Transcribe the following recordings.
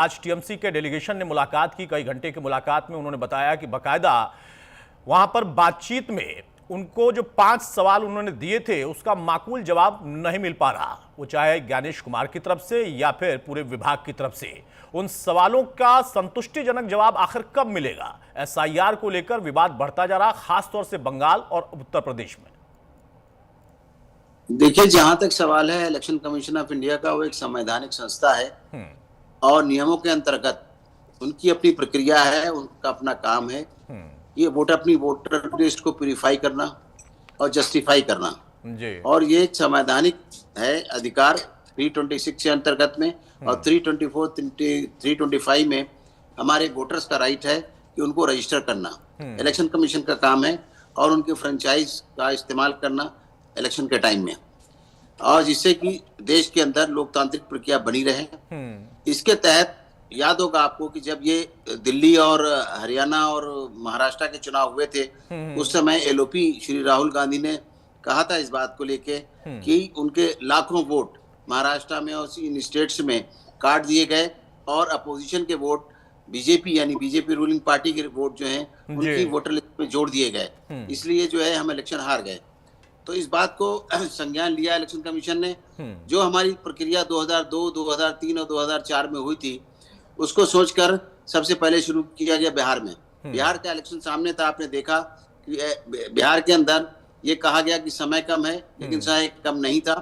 आज टीएमसी के डेलीगेशन ने मुलाकात की। कई घंटे की मुलाकात में उन्होंने बताया कि बकायदा वहां पर बातचीत में उनको जो 5 सवाल उन्होंने दिए थे उसका माकूल जवाब नहीं मिल पा रहा, वो चाहे ज्ञानेश कुमार की तरफ से या फिर पूरे विभाग की तरफ से। उन सवालों का संतुष्टिजनक जवाब आखिर कब मिलेगा? एसआईआर को लेकर विवाद बढ़ता जा रहा, खासतौर से बंगाल और उत्तर प्रदेश में। देखिए, जहां तक सवाल है, इलेक्शन कमीशन ऑफ इंडिया का वो एक संवैधानिक संस्था है और नियमों के अंतर्गत उनकी अपनी प्रक्रिया है, उनका अपना काम है। ये अपनी वोटर लिस्ट को प्यूरिफाई करना और जस्टिफाई करना जी। और ये एक संवैधानिक है अधिकार 326 के अंतर्गत में और 324, 325 में हमारे वोटर्स का राइट है कि उनको रजिस्टर करना इलेक्शन कमीशन का काम है और उनके फ्रेंचाइज का इस्तेमाल करना इलेक्शन के टाइम में, और जिससे कि देश के अंदर लोकतांत्रिक प्रक्रिया बनी रहे। इसके तहत याद होगा आपको कि जब ये दिल्ली और हरियाणा और महाराष्ट्र के चुनाव हुए थे, उस समय एलओपी श्री राहुल गांधी ने कहा था इस बात को लेके कि उनके लाखों वोट महाराष्ट्र में और इन स्टेट्स में काट दिए गए और अपोजिशन के वोट बीजेपी यानी बीजेपी रूलिंग पार्टी के वोट जो हैं उनकी वोटर लिस्ट में जोड़ दिए गए, इसलिए जो है हम इलेक्शन हार गए। तो इस बात को संज्ञान लिया इलेक्शन कमीशन ने। जो हमारी प्रक्रिया 2002, 2003 और 2004 में हुई थी, उसको सोचकर सबसे पहले शुरू किया गया बिहार में। बिहार का इलेक्शन सामने था, आपने देखा कि बिहार के अंदर ये कहा गया कि समय कम है, लेकिन समय कम नहीं था।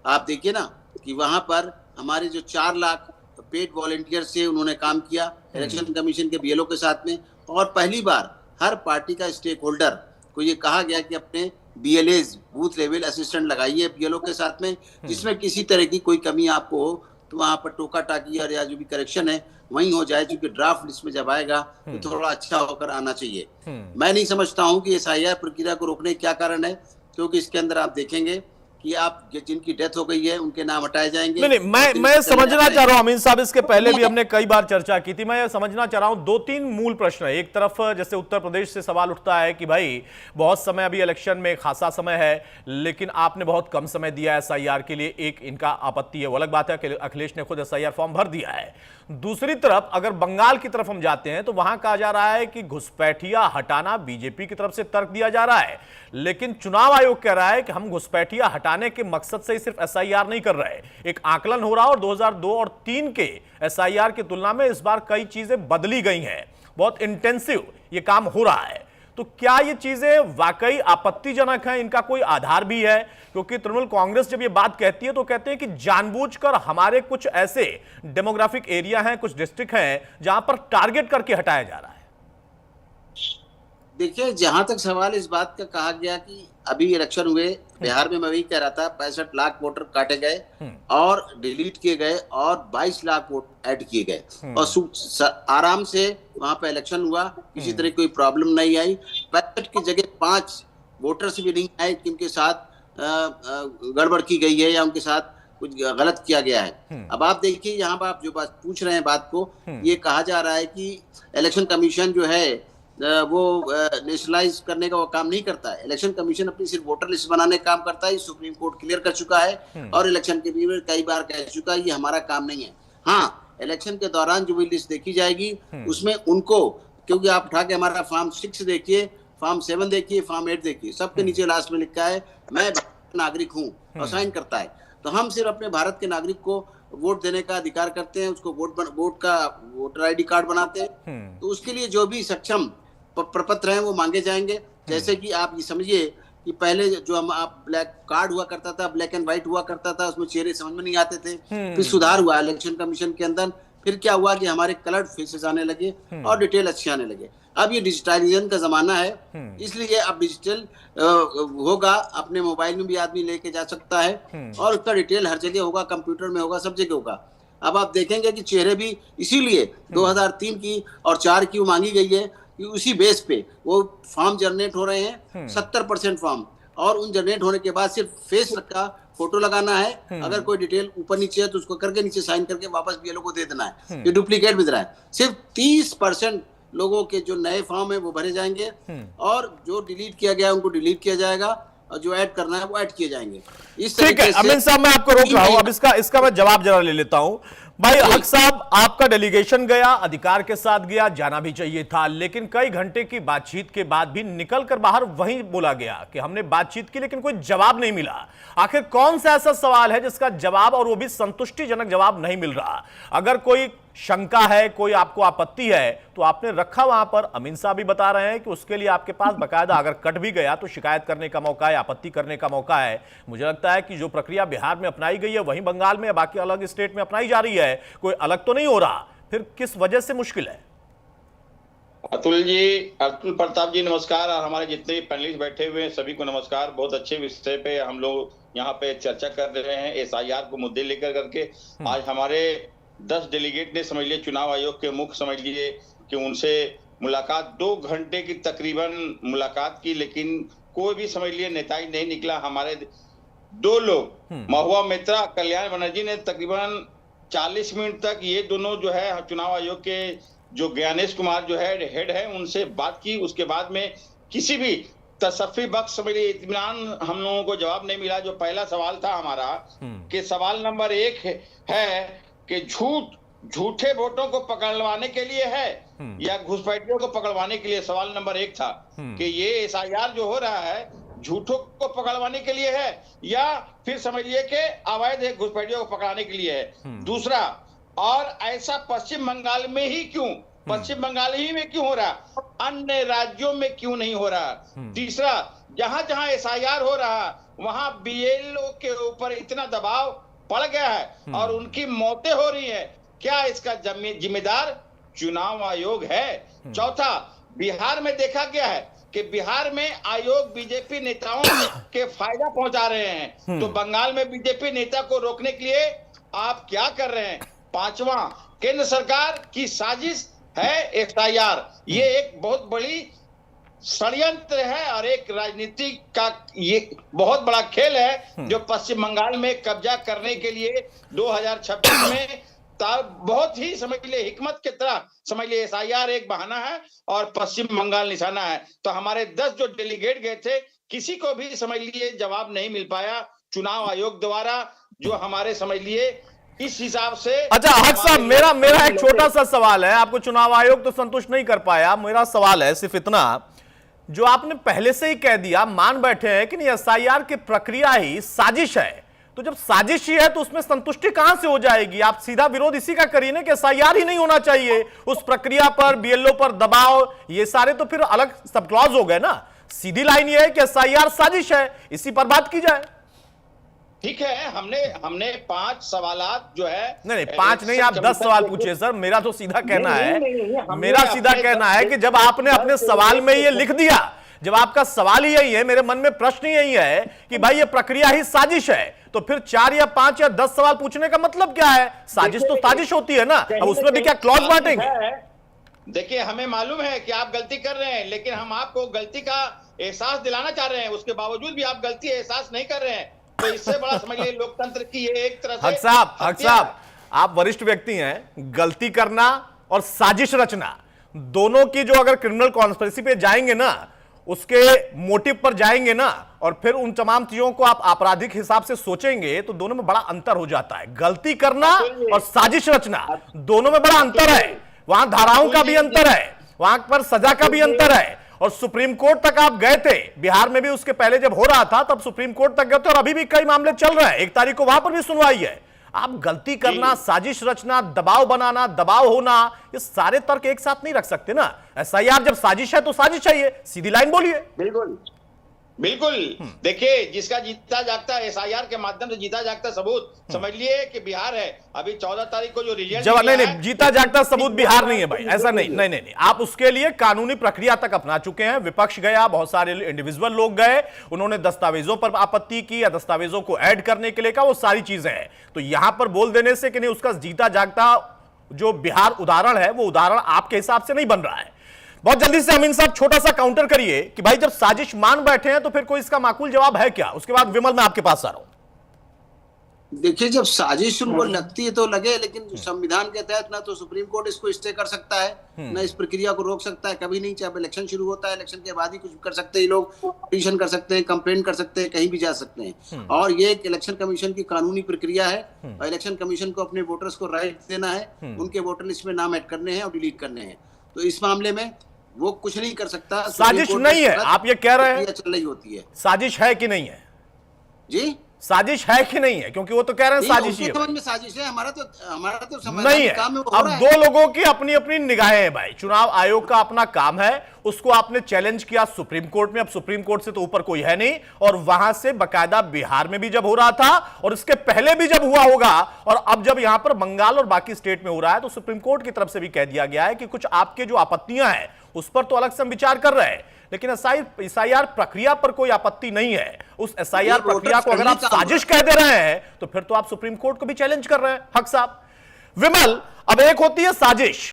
आप देखिए ना कि वहां पर हमारे जो 4 लाख पेड वॉलंटियर से उन्होंने काम किया इलेक्शन कमीशन के बीएलओ के साथ में, और पहली बार हर पार्टी का स्टेक होल्डर को ये कहा गया कि अपने बीएलएज बूथ लेवल असिस्टेंट लगाइए बीएलओ के साथ में, जिसमें किसी तरह की कोई कमी आपको हो तो वहां पर टोका टाकी और या जो भी करेक्शन है वहीं हो जाए, क्योंकि ड्राफ्ट लिस्ट में जब आएगा तो थोड़ा अच्छा होकर आना चाहिए। मैं नहीं समझता हूं कि एसआईआर प्रक्रिया को रोकने क्या कारण है, क्योंकि इसके अंदर आप देखेंगे कि आप जिनकी डेथ हो गई है उनके नाम हटाए जाएंगे। नहीं, मैं समझना चाह रहा हूं अमीन साहब, इसके पहले भी हमने कई बार चर्चा की थी। मैं ये समझना चाह रहा हूं 2-3 मूल प्रश्न है। एक तरफ जैसे उत्तर प्रदेश से सवाल उठता है कि भाई बहुत समय, अभी इलेक्शन में खासा समय है, लेकिन आपने बहुत कम समय दिया एसआईआर के लिए, एक इनका आपत्ति है। वो अलग बात है कि अखिलेश ने खुद एसआईआर फॉर्म भर दिया है। दूसरी तरफ अगर बंगाल की तरफ हम जाते हैं तो वहां कहा जा रहा है कि घुसपैठिया हटाना बीजेपी की तरफ से तर्क दिया जा रहा है, लेकिन चुनाव आयोग कह रहा है कि हम घुसपैठिया हटाने के मकसद से सिर्फ एसआईआर नहीं कर रहे। एक आकलन हो रहा है और 2002 और 3 के एसआईआर की तुलना में इस बार कई चीजें बदली गई हैं, बहुत इंटेंसिव ये काम हो रहा है। तो क्या ये चीजें वाकई आपत्तिजनक हैं? इनका कोई आधार भी है? क्योंकि तृणमूल कांग्रेस जब ये बात कहती है तो कहते हैं कि जानबूझकर हमारे कुछ ऐसे डेमोग्राफिक एरिया हैं, कुछ डिस्ट्रिक्ट हैं जहां पर टारगेट करके हटाया जा रहा है। देखिए, जहां तक सवाल इस बात का कहा गया कि अभी इलेक्शन हुए बिहार में, मैं वही कह रहा था 65 लाख वोटर काटे गए और डिलीट किए गए और 22 लाख वोट ऐड किए गए और आराम से वहां पे इलेक्शन हुआ, किसी तरह कोई प्रॉब्लम नहीं आई। 65 की जगह 5 वोटर्स भी नहीं आए जिनके साथ गड़बड़ की गई है या उनके साथ कुछ गलत किया गया है। अब आप देखिए, यहाँ पर आप जो बात पूछ रहे हैं, बात को ये कहा जा रहा है कि इलेक्शन कमीशन जो है वो नेशनलाइज करने का वो काम नहीं करता है। इलेक्शन कमीशन अपनी सिर्फ वोटर लिस्ट बनाने का काम करता है। सुप्रीम कोर्ट क्लियर कर चुका है और इलेक्शन के भी कई बार कह चुका है ये हमारा काम नहीं है। हाँ, इलेक्शन के दौरान जो भी लिस्ट देखी जाएगी उसमें उनको, क्योंकि आप उठा के हमारा फॉर्म 6 देखिए, फॉर्म 7 देखिए, फॉर्म 8 देखिए, सबके नीचे लास्ट में लिखा है मैं भारत का नागरिक हूँ और साइन करता है। तो हम सिर्फ अपने भारत के नागरिक को वोट देने का अधिकार करते हैं, उसको वोटर आईडी कार्ड बनाते हैं। तो उसके लिए जो भी सक्षम प्रपत्र हैं वो मांगे जाएंगे। जैसे कि आप ये समझिए कि पहले जो आप ब्लैक कार्ड हुआ करता था, ब्लैक एंड व्हाइट हुआ करता था, उसमें चेहरे समझ में नहीं आते थे। फिर सुधार हुआ इलेक्शन कमीशन के अंदर। फिर क्या हुआ कि हमारे कलर्ड फेसेस आने लगे और डिटेल अच्छे आने लगे। अब ये डिजिटलाइजेशन का जमाना है, इसलिए अब डिजिटल होगा, अपने मोबाइल में भी आदमी लेके जा सकता है और उसका डिटेल हर जगह होगा, कंप्यूटर में होगा, सब जगह होगा। अब आप देखेंगे कि चेहरे भी इसीलिए 2003 की और 4 की मांगी गई है कि उसी बेस पे वो फॉर्म जनरेट हो रहे हैं 70% फॉर्म, और उन जनरेट होने के बाद सिर्फ फेस का फोटो लगाना है। अगर कोई डिटेल ऊपर नीचे है तो उसको करके नीचे साइन करके वापस बीएलओ को दे देना है। ये डुप्लीकेट भी दे रहा है। सिर्फ 30% लोगों के जो नए फॉर्म है वो भरे जाएंगे और जो डिलीट किया गया उनको डिलीट किया जाएगा और जो ऐड करना है वो ऐड किए जाएंगे। इस ठीक है तरीके से अमीन साहब, मैं आपको रोक रहा हूं, अब इसका मैं जवाब जरा ले लेता हूं। भाई हक साहब, आपका डेलीगेशन गया, अधिकार के साथ गया, जाना भी चाहिए था, लेकिन कई घंटे की बातचीत के बाद भी निकलकर बाहर वहीं बोला गया कि हमने बातचीत की लेकिन कोई जवाब नहीं मिला। आखिर कौन सा ऐसा सवाल है जिसका जवाब, और वो भी संतुष्टिजनक जवाब नहीं मिल रहा? अगर कोई शंका है, कोई आपको आपत्ति है तो आपने रखा वहां पर। अमीन साहब भी बता रहे हैं कि उसके लिए आपके पास बकायदा अगर कट भी गया तो शिकायत करने का मौका है, आपत्ति करने का मौका है। मुझे लगता है कि जो प्रक्रिया बिहार में अपनाई गई है वहीं बंगाल में या बाकी अलग स्टेट में अपनाई जा रही है, कोई अलग तो नहीं हो रहा। फिर किस वजह से मुश्किल है? अतुल जी, अतुल प्रताप जी नमस्कार, और हमारे जितने पैनलिस्ट बैठे हुए हैं सभी को नमस्कार। बहुत अच्छे विषय पे हम लोग यहाँ पे चर्चा कर रहे हैं, एसआईआर को मुद्दे लेकर करके। आज हमारे 10 डेलीगेट ने समझ लिए चुनाव आयोग के मुख्य समझ लिए कि उनसे मुलाकात 2 घंटे की तकरीबन मुलाकात की, लेकिन कोई भी समझ लिए नेता ही नहीं निकला। हमारे 2 लोग महुआ मित्रा, कल्याण बनर्जी ने तकरीबन 40 मिनट तक ये दोनों जो है चुनाव आयोग के जो ज्ञानेश कुमार जो है हेड है उनसे बात की। उसके बाद में किसी भी तसफ़ी बख्श समझ लिए इत्मीनान हम लोगों को जवाब नहीं मिला। जो पहला सवाल था हमारा कि सवाल नंबर 1 है कि झूठे वोटों को पकड़वाने के लिए है या घुसपैठियों को पकड़वाने के लिए, सवाल नंबर 1 था कि ये एसआईआर जो हो रहा है झूठों को पकड़वाने के लिए है या फिर समझिए कि अवैध घुसपैठियों को पकड़ाने के लिए है। दूसरा, और ऐसा पश्चिम बंगाल में ही क्यों, पश्चिम बंगाल ही में क्यों हो रहा, अन्य राज्यों में क्यों नहीं हो रहा। तीसरा, जहां जहां एसआईआर हो रहा वहां बीएलओ के ऊपर इतना दबाव पड़ गया है और उनकी मौतें हो रही हैं, क्या इसका जिम्मेदार चुनाव आयोग है? चौथा, बिहार में देखा गया है कि बिहार में आयोग बीजेपी नेताओं के फायदा पहुंचा रहे हैं, तो बंगाल में बीजेपी नेता को रोकने के लिए आप क्या कर रहे हैं? पांचवा, केंद्र सरकार की साजिश है एसआईआर, ये एक बहुत बड़ी षड्यंत्र है और एक राजनीति का ये बहुत बड़ा खेल है जो पश्चिम बंगाल में कब्जा करने के लिए 2026 में बहुत ही समझ लिए हिकमत की तरह समझ लिए एसआईआर एक बहाना है और पश्चिम बंगाल निशाना है। तो हमारे 10 जो डेलीगेट गए थे किसी को भी समझ लिए जवाब नहीं मिल पाया चुनाव आयोग द्वारा, जो हमारे समझ लिए इस हिसाब से। अच्छा हक साहब, मेरा एक छोटा सा सवाल है, आपको चुनाव आयोग तो संतुष्ट नहीं कर पाया, मेरा सवाल है सिर्फ इतना, जो आपने पहले से ही कह दिया, मान बैठे हैं कि नहीं एसआईआर की प्रक्रिया ही साजिश है, तो जब साजिश ही है तो उसमें संतुष्टि कहां से हो जाएगी? आप सीधा विरोध इसी का करिए ना कि एसआईआर ही नहीं होना चाहिए, उस प्रक्रिया पर बीएलओ पर दबाव, ये सारे तो फिर अलग सब क्लॉज हो गए ना। सीधी लाइन ये है कि एसआईआर साजिश है, इसी पर बात की जाए। ठीक है, हमने 5 सवालात जो है, नहीं 5 नहीं, आप 10 सवाल पूछिए सर। मेरा तो सीधा कहना है, मेरा सीधा कहना है कि जब आपने अपने सवाल में ये लिख दिया, जब आपका सवाल ही यही है, मेरे मन में प्रश्न यही है कि भाई ये प्रक्रिया ही साजिश है, तो फिर 4 या 5 या 10 सवाल पूछने का मतलब क्या है? साजिश तो साजिश होती है ना, अब उसमें भी क्या क्लॉज बांटेंगे? देखिए, हमें मालूम है कि आप गलती कर रहे हैं, लेकिन हम आपको गलती का एहसास दिलाना चाह रहे हैं, उसके बावजूद भी आप गलती एहसास नहीं कर रहे हैं, तो इससे बड़ा समझिए लोकतंत्र की ये एक तरह से। हक साहब, आप वरिष्ठ व्यक्ति हैं, गलती करना और साजिश रचना दोनों की, जो अगर क्रिमिनल कॉन्स्पिरेसी पे जाएंगे ना, उसके मोटिव पर जाएंगे ना, और फिर उन तमाम चीजों को आप आपराधिक हिसाब से सोचेंगे, तो दोनों में बड़ा अंतर हो जाता है। गलती करना और साजिश रचना दोनों में बड़ा अंतर है, वहां धाराओं का भी अंतर है, वहां पर सजा का भी अंतर है। और सुप्रीम कोर्ट तक आप गए थे, बिहार में भी उसके पहले जब हो रहा था तब सुप्रीम कोर्ट तक गए थे, और अभी भी कई मामले चल रहे हैं, 1 तारीख को वहां पर भी सुनवाई है। आप गलती करना, साजिश रचना, दबाव बनाना, दबाव होना, ये सारे तर्क एक साथ नहीं रख सकते ना। एसआईआर जब साजिश है तो साजिश है, ये सीधी लाइन बोलिए। बिल्कुल बिल्कुल। देखिए, जिसका जीता जागता एसआईआर के माध्यम से जीता जागता सबूत समझ लिए कि बिहार है। अभी 14 तारीख को जो रिजल्ट जब नहीं, जीता जागता सबूत बिहार नहीं है भाई, ऐसा नहीं, आप उसके लिए कानूनी प्रक्रिया तक अपना चुके हैं। विपक्ष गया, बहुत सारे इंडिविजुअल लोग गए, उन्होंने दस्तावेजों पर आपत्ति की या दस्तावेजों को ऐड करने के लिए कहा, वो सारी चीजें हैं। तो यहां पर बोल देने से कि नहीं उसका जीता जागता जो बिहार उदाहरण है, वो उदाहरण आपके हिसाब से नहीं बन रहा है। बहुत जल्दी से अमीन साहब छोटा सा काउंटर करिए कि भाई जब साजिश मान बैठे हैं तो फिर कोई इसका माकूल जवाब है क्या? उसके बाद विमल मैं आपके पास आ रहा हूं। देखिए, जब साजिश उनको लगती है तो लगे, लेकिन संविधान के तहत ना तो सुप्रीम कोर्ट इसको स्टे कर सकता है, ना इस प्रक्रिया को रोक सकता है, कभी नहीं। चाहे इलेक्शन शुरू होता है, इलेक्शन के बाद ही कुछ कर सकते हैं लोग, पिटीशन कर सकते हैं, कंप्लेन कर सकते हैं, कहीं भी जा सकते हैं। और ये एक इलेक्शन कमीशन की कानूनी प्रक्रिया है, और इलेक्शन कमीशन को अपने वोटर्स को राइट देना है, उनके वोटर लिस्ट में नाम ऐड करने हैं और डिलीट करने हैं। तो इस मामले में वो कुछ नहीं कर सकता। साजिश नहीं है, आप ये कह रहे हैं चल रही होती है। साजिश है कि नहीं है? जी, साजिश है कि नहीं है? क्योंकि वो तो कह रहे हैं साजिश ही है। समझ में साजिश है, हमारा तो नहीं है। काम है, अब दो लोगों की अपनी अपनी निगाहें हैं भाई। चुनाव आयोग का अपना काम है, उसको आपने चैलेंज किया सुप्रीम कोर्ट में। अब सुप्रीम कोर्ट से तो ऊपर कोई है नहीं, और वहां से बकायदा बिहार में भी जब हो रहा था और इसके पहले भी जब हुआ होगा, और अब जब यहां पर बंगाल और बाकी स्टेट में हो रहा है, तो सुप्रीम कोर्ट की तरफ से भी कह दिया गया है कि कुछ आपके जो आपत्तियां हैं उस पर तो अलग से हम विचार कर रहे हैं, लेकिन एसआईआर प्रक्रिया पर कोई आपत्ति नहीं है। उस एसआईआर प्रक्रिया को अगर आप साजिश कह दे रहे हैं तो फिर तो आप सुप्रीम कोर्ट को भी चैलेंज कर रहे हैं। हक साहब, विमल, अब एक होती है साजिश